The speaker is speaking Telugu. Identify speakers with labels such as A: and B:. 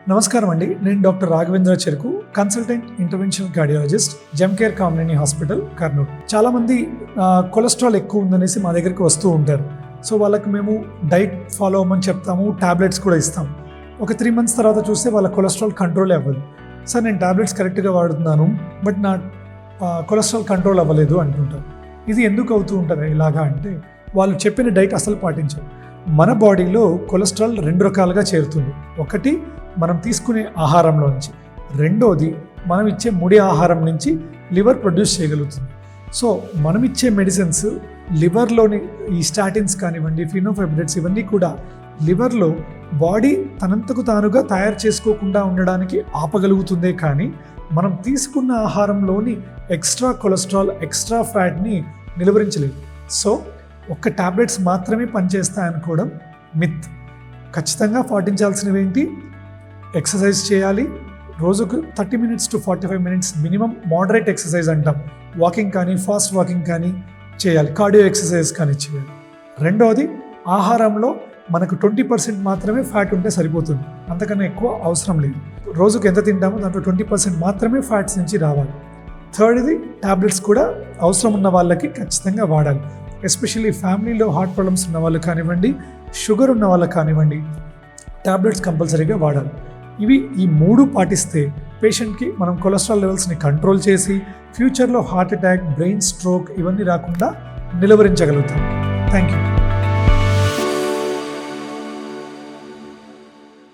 A: నమస్కారం అండి, నేను డాక్టర్ రాఘవేంద్ర చెరుకు, consultant interventional cardiologist, జెమ్కేర్ Kamineni hospital, Kurnool. చాలామంది కొలెస్ట్రాల్ ఎక్కువ ఉందనేసి మా దగ్గరికి వస్తూ ఉంటారు. సో వాళ్ళకి మేము డైట్ ఫాలో అవ్వమని చెప్తాము, టాబ్లెట్స్ కూడా ఇస్తాం. ఒక 3 months తర్వాత చూస్తే వాళ్ళ కొలెస్ట్రాల్ కంట్రోల్ అవ్వదు. సార్ నేను టాబ్లెట్స్ కరెక్ట్గా వాడుతున్నాను, బట్ నా కొలెస్ట్రాల్ కంట్రోల్ అవ్వలేదు అంటుంటారు. ఇది ఎందుకు అవుతూ ఉంటుంది ఇలాగా అంటే, వాళ్ళు చెప్పిన డైట్ అసలు పాటించరు. మన బాడీలో కొలెస్ట్రాల్ 2 రకాలుగా చేరుతుంది. ఒకటి మనం తీసుకునే ఆహారంలో నుంచి, రెండోది మనం ఇచ్చే ముడి ఆహారం నుంచి లివర్ ప్రొడ్యూస్ చేయగలుగుతుంది. సో మనం ఇచ్చే మెడిసిన్స్ లివర్లోని ఈ స్టాటిన్స్ కానివ్వండి, ఫినోఫైబ్రేట్స్, ఇవన్నీ కూడా లివర్లో బాడీ తనంతకు తానుగా తయారు చేసుకోకుండా ఉండడానికి ఆపగలుగుతుందే కానీ మనం తీసుకున్న ఆహారంలోని ఎక్స్ట్రా కొలెస్ట్రాల్, ఎక్స్ట్రా ఫ్యాట్ని నిలువరించలేదు. సో ఒక్క టాబ్లెట్స్ మాత్రమే పనిచేస్తాయనుకోవడం మిత్. ఖచ్చితంగా పాటించాల్సినవి ఏంటి? ఎక్సర్సైజ్ చేయాలి. రోజుకు 30 minutes to 45 minutes minimum moderate exercise అంటాం. వాకింగ్ కానీ, ఫాస్ట్ వాకింగ్ కానీ చేయాలి, కార్డియో ఎక్సర్సైజ్ కానీ చేయాలి. రెండవది, ఆహారంలో మనకు 20% మాత్రమే ఫ్యాట్ ఉంటే సరిపోతుంది, అంతకన్నా ఎక్కువ అవసరం లేదు. రోజుకు ఎంత తింటామో దాంట్లో 20% మాత్రమే ఫ్యాట్స్ నుంచి రావాలి. థర్డ్ది, టాబ్లెట్స్ కూడా అవసరం ఉన్న వాళ్ళకి ఖచ్చితంగా వాడాలి. ఎస్పెషల్లీ ఫ్యామిలీలో హార్ట్ ప్రాబ్లమ్స్ ఉన్న వాళ్ళు కానివ్వండి, షుగర్ ఉన్న వాళ్ళకి కానివ్వండి, టాబ్లెట్స్ కంపల్సరీగా వాడాలి. ఈ 3 పాటిస్తే పేషెంట్కి మనం కొలెస్ట్రాల్ లెవెల్స్ని కంట్రోల్ చేసి ఫ్యూచర్లో హార్ట్ అటాక్, బ్రెయిన్ స్ట్రోక్ ఇవన్నీ రాకుండా నిలువరించగలుగుతాం. Thank you.